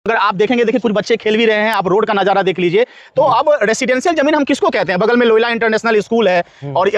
अगर आप देखेंगे, देखिए कुछ बच्चे खेल भी रहे हैं, आप रोड का नजारा देख लीजिए। तो अब रेसिडेंशियल जमीन हम किसको कहते हैं? बगल में लोयला इंटरनेशनल स्कूल है और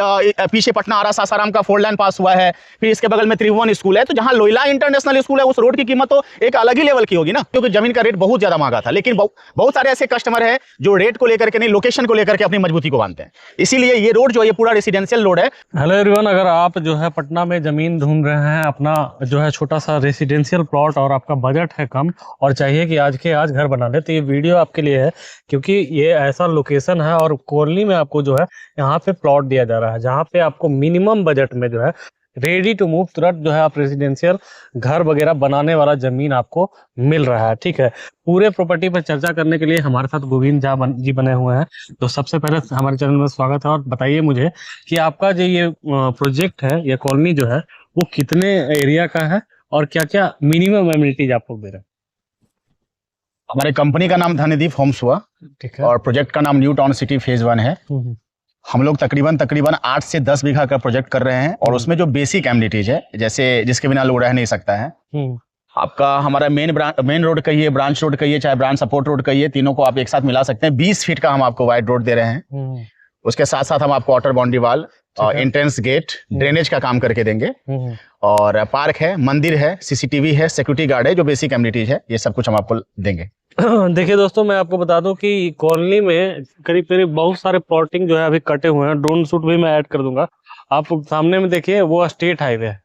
पीछे पटना आरा सासाराम का 4 लाइन पास हुआ है, फिर इसके बगल में त्रिभुवन स्कूल है। तो जहां लोयला इंटरनेशनल स्कूल है उस रोड की कीमत तो एक अलग ही लेवल की होगी ना, क्योंकि जमीन का रेट बहुत ज्यादा महंगा था। लेकिन बहुत सारे ऐसे कस्टमर है जो रेट को लेकर के नहीं, लोकेशन को लेकर के अपनी मजबूती को मानते हैं। इसीलिए ये रोड जो है पूरा रेसिडेंशियल रोड है। हेलो एवरीवन, अगर आप जो है पटना में जमीन ढूंढ रहे हैं, अपना जो है छोटा सा रेसिडेंशियल प्लॉट और आपका बजट है कम और चाहिए कि आज के आज घर बना ले, तो ये वीडियो आपके लिए है। क्योंकि ये ऐसा लोकेशन है और कॉलोनी में आपको जो है यहाँ पे प्लॉट दिया जा रहा है जहाँ पे आपको मिनिमम बजट में जो है रेडी टू मूव तुरंत जो है आप रेसिडेंशियल घर वगैरह बनाने वाला जमीन आपको मिल रहा है। ठीक है, पूरे प्रॉपर्टी पर चर्चा करने के लिए हमारे साथ गोविंद झा जी बने हुए हैं। तो सबसे पहले हमारे चैनल में स्वागत है और बताइए मुझे कि आपका जो ये प्रोजेक्ट है, ये कॉलोनी जो है वो कितने एरिया का है और क्या क्या मिनिमम एमिनिटीज आप लोग दे रहे हैं? हमारे कंपनी का नाम धनदीप होम्स हुआ, ठीक है, और प्रोजेक्ट का नाम न्यू टाउन सिटी फेज 1 है। हम लोग तकरीबन 8 से 10 बीघा का प्रोजेक्ट कर रहे हैं और उसमें जो बेसिक एमिनिटीज है, जैसे जिसके बिना लोग रह नहीं सकता है। आपका हमारा मेन रोड कहिए, ब्रांच रोड कहिए, चाहे ब्रांच सपोर्ट रोड कहिए, तीनों को आप एक साथ मिला सकते हैं। 20 फीट का हम आपको वाइड रोड दे रहे हैं। उसके साथ साथ हम आपको water boundary wall, entrance gate, drainage का काम करके देंगे। और पार्क है, मंदिर है, सीसीटीवी है, सिक्योरिटी गार्ड है, जो बेसिक एमिनिटीज है, ये सब कुछ हम आपको देंगे। देखिए दोस्तों, मैं आपको बता दूं कि कॉलोनी में करीब करीब बहुत सारे प्लॉटिंग जो है अभी कटे हुए हैं। ड्रोन शूट भी मैं ऐड कर दूंगा। आप सामने में देखिए, वो स्टेट हाईवे है।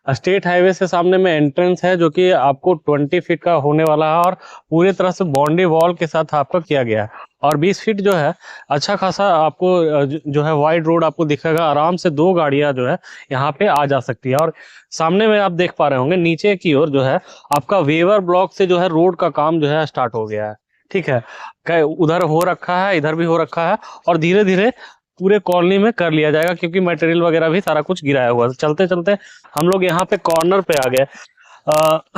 स्टेट हाईवे से सामने में एंट्रेंस है जो कि आपको 20 फीट का होने वाला है और पूरी तरह से बाउंड्री वॉल के साथ आपका किया गया है। और 20 फीट जो है अच्छा खासा आपको जो है वाइड रोड आपको दिखेगा। आराम से 2 गाड़ियां जो है यहाँ पे आ जा सकती है। और सामने में आप देख पा रहे होंगे नीचे की ओर जो है आपका वेवर ब्लॉक से जो है रोड का काम जो है स्टार्ट हो गया है। ठीक है, उधर हो रखा है, इधर भी हो रखा है और धीरे धीरे पूरे कॉलोनी में कर लिया जाएगा, क्योंकि मटेरियल वगैरह भी सारा कुछ गिराया हुआ है। चलते चलते हम लोग यहाँ पे कॉर्नर पे आ गए।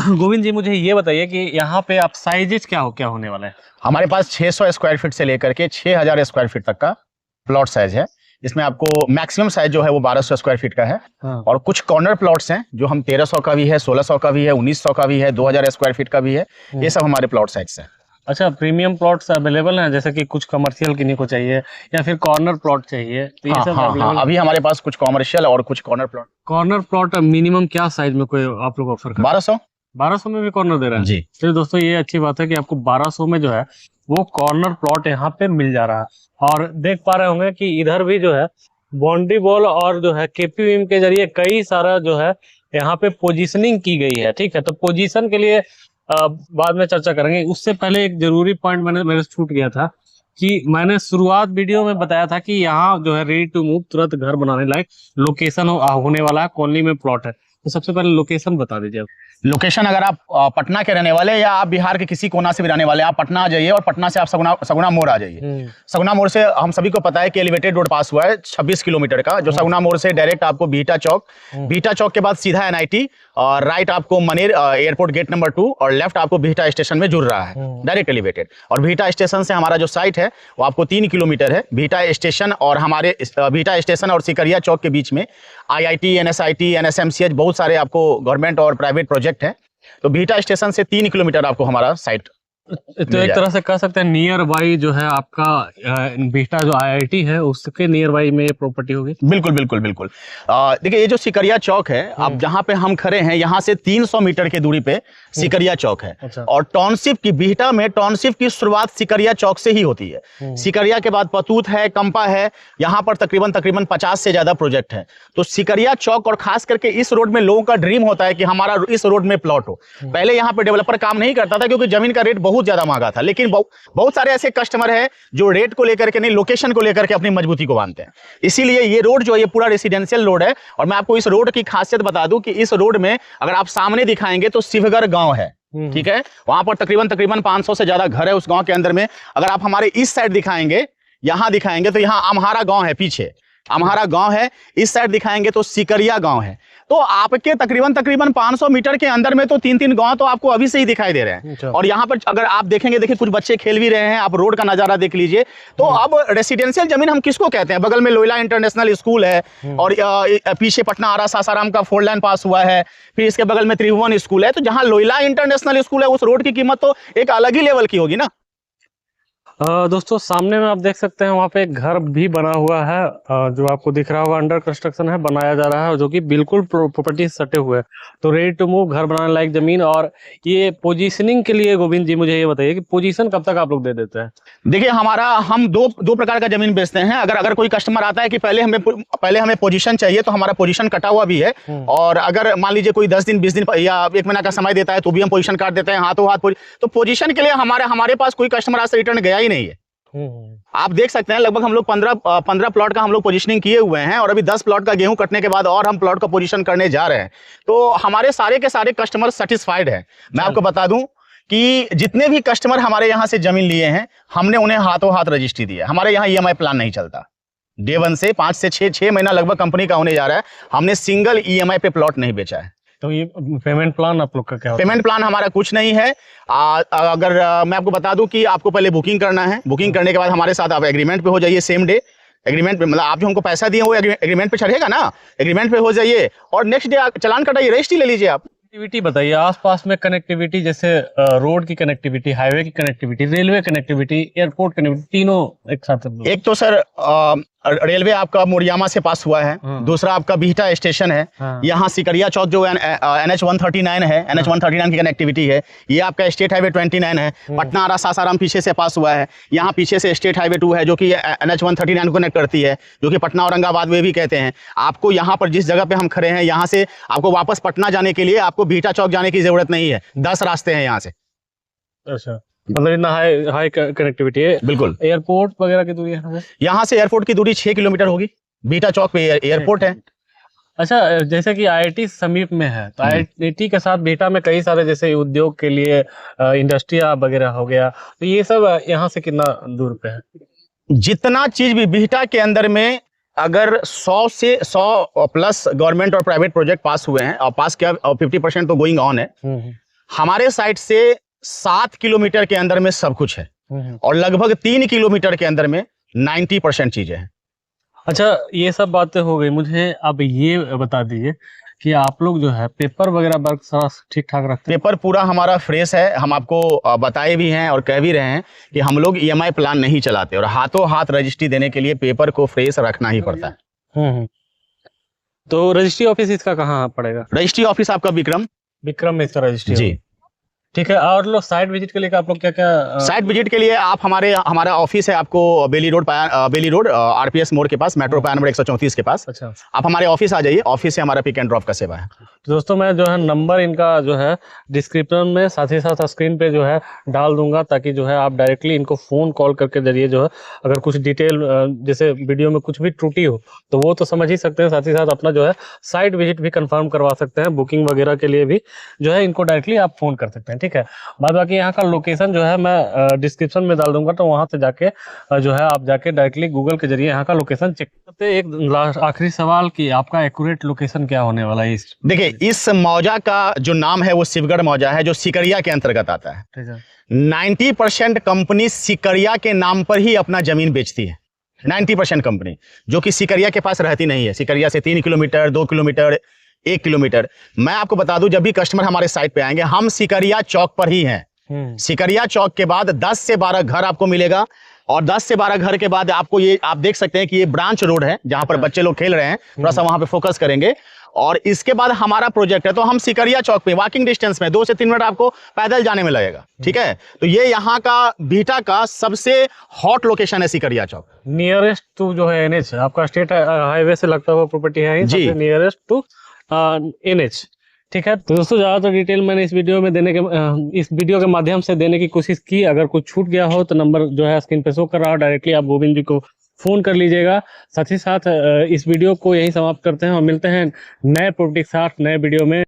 गोविंद जी, मुझे ये बताइए कि यहाँ पे आप साइजेस क्या होने वाला है? हमारे पास 600 स्क्वायर फीट से लेकर के 6000 स्क्वायर फीट तक का प्लॉट साइज है। इसमें आपको मैक्सिमम साइज जो है वो 1200 स्क्वायर फीट का है। और कुछ कॉर्नर प्लॉट्स हैं जो हम 1300 का भी है, 1600 का भी है, 1900 का भी है, 2000 स्क्वायर फीट का भी है। ये सब हमारे प्लॉट साइज है। अच्छा, प्रीमियम प्लॉट्स अवेलेबल हैं, जैसे कि कुछ कमर्शियल किन्हीं को चाहिए या फिर कॉर्नर प्लॉट चाहिए, तो ये सब हाँ, अभी हमारे पास कुछ कॉमर्शियल और कुछ कॉर्नर प्लॉट मिनिमम क्या साइज में कोई आप लोग ऑफर कर? 1200 में भी कॉर्नर दे रहे हैं जी। तो दोस्तों ये अच्छी बात है कि आपको 1200 में जो है वो कॉर्नर प्लॉट यहाँ पे मिल जा रहा है। और देख पा रहे होंगे कि इधर भी जो है बाउंड्री वॉल और जो है केपीवीएम के जरिए कई सारा जो है यहाँ पे पोजीशनिंग की गई है। ठीक है, तो पोजीशन के लिए बाद में चर्चा करेंगे। उससे पहले एक जरूरी पॉइंट मेरे से छूट गया था कि मैंने शुरुआत वीडियो में बताया था कि यहाँ जो है रेडी टू मूव तुरंत घर बनाने लायक लोकेशन होने वाला है, कॉलोनी में प्लॉट है। तो सबसे पहले लोकेशन बता दीजिए। लोकेशन, अगर आप पटना के रहने वाले या आप बिहार के किसी कोना से भी रहने वाले, आप पटना आ जाइए और पटना से आप सगुना मोड़ आ जाइए। सगुना मोड़ से हम सभी को पता है कि एलिवेटेड रोड पास हुआ है 26 किलोमीटर का, जो सगुना मोड़ से डायरेक्ट आपको बीटा चौक के बाद सीधा एनआईटी और राइट आपको मनेर एयरपोर्ट गेट नंबर 2 और लेफ्ट आपको बीटा स्टेशन में जुड़ रहा है, डायरेक्ट एलिवेटेड। और बीटा स्टेशन से हमारा जो साइट है वो आपको 3 किलोमीटर है। बीटा स्टेशन और हमारे बीटा स्टेशन और सिकरिया चौक के बीच में IIT, NSIT, NSMCH बहुत सारे आपको गवर्नमेंट और प्राइवेट प्रोजेक्ट है। तो बीटा स्टेशन से 3 किलोमीटर आपको हमारा साइट, तो एक तरह से कह सकते हैं नियर बाई जो है आपका बीटा जो IIT है उसके नियर बाई में ये प्रॉपर्टी होगी। बिल्कुल बिल्कुल बिल्कुल। देखिए, ये जो सिकरिया चौक है, आप जहाँ पे हम खड़े हैं यहाँ से 300 मीटर की दूरी पे सिकरिया चौक है। अच्छा। और टाउनशिप की बीटा में टाउनशिप की शुरुआत सिकरिया चौक से ही होती है। सिकरिया के बाद पतूत है, कंपा है, यहाँ पर तकरीबन 50 से ज्यादा प्रोजेक्ट है। तो सिकरिया चौक और खास करके इस रोड में लोगों का ड्रीम होता है कि हमारा इस रोड में प्लॉट हो। पहले यहाँ पे डेवलपर काम नहीं करता था क्योंकि जमीन का रेट बहुत ज्यादा महंगा था। लेकिन बहुत सारे ऐसे कस्टमर है जो रेट को लेकर के नहीं, लोकेशन को लेकर के अपनी मजबूती को मानते हैं। इसीलिए ये रोड जो है ये पूरा रेसिडेंशियल रोड है। और मैं आपको इस रोड की खासियत बता दूं कि इस रोड में अगर आप सामने दिखाएंगे तो शिवगढ़ गांव है। ठीक है, वहां पर तकरीबन 500 से ज्यादा घर है उस गांव के अंदर में। अगर आप हमारे इस साइड दिखाएंगे, यहां दिखाएंगे तो यहाँ अमहारा गांव है, पीछे अमहारा गांव है। इस साइड दिखाएंगे तो सिकरिया गांव है। तो आपके तकरीबन 500 मीटर के अंदर में तो 3-3 गांव तो आपको अभी से ही दिखाई दे रहे हैं। और यहाँ पर अगर आप देखेंगे, देखिए कुछ बच्चे खेल भी रहे हैं, आप रोड का नजारा देख लीजिए। तो अब रेसिडेंशियल जमीन हम किसको कहते हैं? बगल में लोयला इंटरनेशनल स्कूल है, और पीछे पटना आरा सासाराम का 4 लाइन पास हुआ है, फिर इसके बगल में त्रिभुवन स्कूल है। तो जहाँ लोयला इंटरनेशनल स्कूल है, उस रोड की कीमत तो एक अलग ही लेवल की होगी ना। दोस्तों सामने में आप देख सकते हैं वहाँ पे एक घर भी बना हुआ है, जो आपको दिख रहा होगा, अंडर कंस्ट्रक्शन है, बनाया जा रहा है, जो कि बिल्कुल प्रॉपर्टी सटे हुए है। तो रेडी टू मूव, घर बनाने लायक जमीन। और ये पोजीशनिंग के लिए गोविंद जी मुझे ये बताइए कि पोजीशन कब तक आप लोग दे देते हैं? देखिए हम दो प्रकार का जमीन बेचते हैं। अगर कोई कस्टमर आता है कि पहले हमें पोजीशन चाहिए, तो हमारा पोजीशन कटा हुआ भी है। और अगर मान लीजिए कोई 10 दिन 20 दिन या 1 महीना का समय देता है, तो भी हम पोजीशन काट देते हैं हाथों हाथ। तो पोजीशन के लिए हमारे पास कोई कस्टमर आज से रिटर्न गया ही नहीं है। आप देख सकते हैं लगभग हम लोग 15 प्लॉट का हम लोग पोजीशनिंग किए हुए हैं, और अभी 10 प्लॉट का गेहूं कटने के बाद और हम प्लॉट का पोजीशन करने जा रहे हैं। तो हमारे सारे के सारे कस्टमर सेटिस्फाइड है। मैं आपको बता दूं कि जितने भी कस्टमर हमारे यहाँ से जमीन लिए हैं, हमने उन्हें हाथों हाथ रजिस्ट्री दी है। हमारे यहाँ EMI प्लान नहीं चलता। डे 1 से 5 से 6 महीना लगभग कंपनी का होने जा रहा है, हमने सिंगल EMI पे प्लॉट नहीं बेचा है। तो ये पेमेंट प्लान आप लोग का क्या होता है? पेमेंट प्लान हमारा कुछ नहीं है। अगर मैं आपको बता दूं कि आपको पहले बुकिंग करना है, बुकिंग करने के बाद हमारे साथ आप एग्रीमेंट पे हो जाइए। सेम डे एग्रीमेंट पे, मतलब आप जो हमको पैसा दिए वो एग्रीमेंट पे चढ़ेगा ना, एग्रीमेंट पे हो जाइए, और नेक्स्ट डे चलान कटाइए, रजिस्ट्री ले लीजिए आप। कनेक्टिविटी बताइए, आसपास में कनेक्टिविटी, जैसे रोड की कनेक्टिविटी, हाईवे की connectivity, railway connectivity, airport connectivity, तीनों एक साथ। एक तो सर रेलवे आपका मोरियामा से पास हुआ है, दूसरा आपका बिहटा स्टेशन है, यहाँ सिकरिया चौक जो NH 139 है, NH 139 की कनेक्टिविटी है। ये आपका स्टेट हाईवे 29 है, पटना आरा सासाराम पीछे से पास हुआ है। यहाँ पीछे से स्टेट हाईवे 2 है, जो कि NH 139 को कनेक्ट करती है, जो कि पटना औरंगाबाद वे भी कहते हैं। आपको यहाँ पर जिस जगह पे हम खड़े हैं, यहाँ से आपको वापस पटना जाने के लिए आपको बिहटा चौक जाने की जरूरत नहीं है, 10 रास्ते हैं यहाँ से। अच्छा, मतलब इतना हाई कनेक्टिविटी है। बिल्कुल। एयरपोर्ट वगैरह की दूरी है यहाँ से एयरपोर्ट की दूरी 6 किलोमीटर होगी। बिहटा चौक पे एयरपोर्ट है। अच्छा, जैसे कि IIT समीप में है, तो IIT के साथ बिहटा में कई सारे जैसे उद्योग के लिए इंडस्ट्री वगैरह हो गया, तो ये सब यहाँ से कितना दूर पे है? जितना चीज भी बिहटा के अंदर में, अगर 100 प्लस गवर्नमेंट और प्राइवेट प्रोजेक्ट पास हुए हैं, और पास किया, और 50% तो गोइंग ऑन है। हमारे साइड से 7 किलोमीटर के अंदर में सब कुछ है, और लगभग 3 किलोमीटर के अंदर में 90% चीजें हैं। अच्छा, ये सब बातें हो गई, मुझे अब ये बता दीजिए कि आप लोग जो है पेपर वगैरह वर्क सारा ठीक ठाक रखते हैं? पेपर पूरा हमारा फ्रेश है। हम आपको बताए भी हैं और कह भी रहे हैं कि हम लोग EMI प्लान नहीं चलाते, और हाथों हाथ रजिस्ट्री देने के लिए पेपर को फ्रेश रखना ही पड़ता है। तो रजिस्ट्री ऑफिस इसका कहाँ पड़ेगा? रजिस्ट्री ऑफिस आपका विक्रम में इसका रजिस्ट्री जी। ठीक है। और लोग साइट विजिट के लिए आप लोग क्या क्या? साइट विजिट के लिए आप हमारा ऑफिस है आपको बेली रोड RPS मोड़ के पास, मेट्रो पाया नंबर 134 के पास। अच्छा, आप हमारे ऑफिस आ जाइए, ऑफिस से हमारा पिक एंड ड्रॉप का सेवा है। तो दोस्तों मैं जो है नंबर इनका जो है डिस्क्रिप्शन में साथ ही साथ स्क्रीन पे जो है डाल दूंगा, ताकि जो है आप डायरेक्टली इनको फ़ोन कॉल करके जरिए जो है अगर कुछ डिटेल जैसे वीडियो में कुछ भी त्रुटि हो तो वो तो समझ ही सकते हैं, साथ ही साथ अपना जो है साइट विजिट भी कंफर्म करवा सकते हैं। बुकिंग वगैरह के लिए भी जो है इनको डायरेक्टली आप फ़ोन कर सकते हैं। ठीक है, बाद बाकी यहाँ का लोकेशन जो है मैं डिस्क्रिप्शन में डाल दूंगा, तो वहाँ से जाके जो है आप जाके डायरेक्टली गूगल के जरिए यहाँ का लोकेशन चेक करते। एक आखिरी सवाल कि आपका एक्यूरेट लोकेशन क्या होने वाला है? देखिए, इस मौजा का जो नाम है वो शिवगढ़ मौजा है, जो सिकरिया के अंतर्गत आता है। ठीक है। 90% कंपनी सिकरिया के नाम पर ही अपना जमीन बेचती है। 90% कंपनी जो कि सिकरिया के पास रहती नहीं है। सिकरिया से 3 किलोमीटर, 2 किलोमीटर, 1 किलोमीटर। मैं आपको बता दूं, जब भी कस्टमर हमारे साइट पे आएंगे, हम सिकरिया चौक पर ही हैं। सिकरिया चौक के बाद 10 से 12 घर आपको मिलेगा, और 10 से 12 घर के बाद आपको ये आप देख सकते हैं कि ये ब्रांच रोड है जहां पर बच्चे लोग खेल रहे हैं, थोड़ा सा वहां पे फोकस करेंगे। और इसके बाद हमारा प्रोजेक्ट है, तो हम सिकरिया चौक पे वॉकिंग डिस्टेंस में 2 से 3 मिनट आपको पैदल जाने में लगेगा। ठीक है, तो ये यहाँ का बिहटा का सबसे हॉट लोकेशन है सिकरिया चौक। नियरेस्ट टू जो है NH, आपका स्टेट हाईवे से लगता हुआ प्रॉपर्टी है जी, नियरेस्ट टू NH। ठीक है, तो दोस्तों ज़्यादातर डिटेल मैंने इस वीडियो के माध्यम से देने की कोशिश की। अगर कुछ छूट गया हो तो नंबर जो है स्क्रीन पे शो कर रहा हो, डायरेक्टली आप गोविंद जी को फ़ोन कर लीजिएगा। साथ ही साथ इस वीडियो को यहीं समाप्त करते हैं और मिलते हैं नए प्रॉपर्टी के साथ नए वीडियो में।